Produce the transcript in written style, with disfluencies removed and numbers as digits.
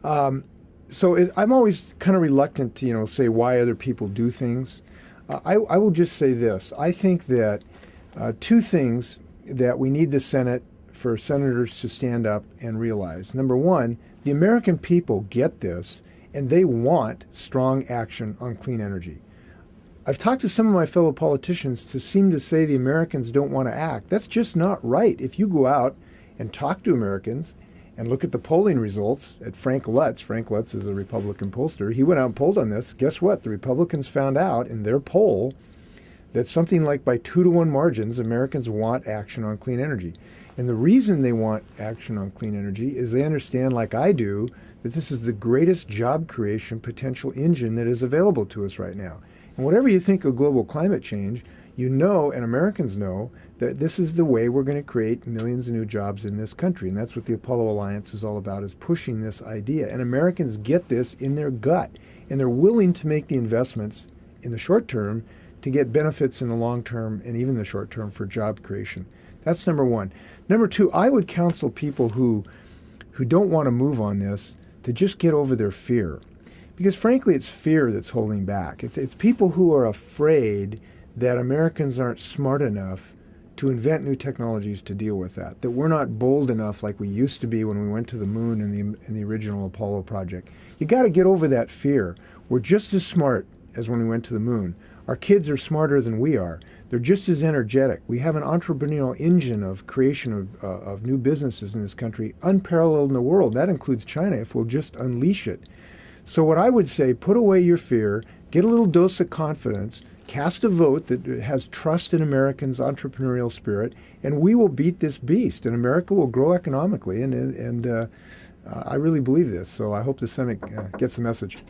I'm always kind of reluctant to, say why other people do things. I will just say this. I think that two things that we need the Senate for senators to stand up and realize. Number one, the American people get this, and they want strong action on clean energy. I've talked to some of my fellow politicians who seem to say the Americans don't want to act. That's just not right. If you go out and talk to Americans and look at the polling results at Frank Lutz is a Republican pollster, he went out and polled on this. Guess what? The Republicans found out in their poll that something like by 2-to-1 margins, Americans want action on clean energy. And the reason they want action on clean energy is they understand, like I do, that this is the greatest job creation potential engine that is available to us right now. And whatever you think of global climate change, you know, and Americans know, that this is the way we're going to create millions of new jobs in this country. And that's what the Apollo Alliance is all about, is pushing this idea. And Americans get this in their gut, and they're willing to make the investments in the short term to get benefits in the long term and even the short term for job creation. That's number one. Number two, I would counsel people who don't want to move on this to just get over their fear. Because frankly, it's fear that's holding back. It's people who are afraid that Americans aren't smart enough to invent new technologies to deal with that we're not bold enough like we used to be when we went to the moon in the original Apollo project. You got to get over that fear. We're just as smart as when we went to the moon. Our kids are smarter than we are. They're just as energetic. We have an entrepreneurial engine of creation of new businesses in this country, unparalleled in the world. That includes China, if we'll just unleash it. So what I would say, put away your fear, get a little dose of confidence, cast a vote that has trust in Americans' entrepreneurial spirit, and we will beat this beast, and America will grow economically. And I really believe this. So I hope the Senate gets the message.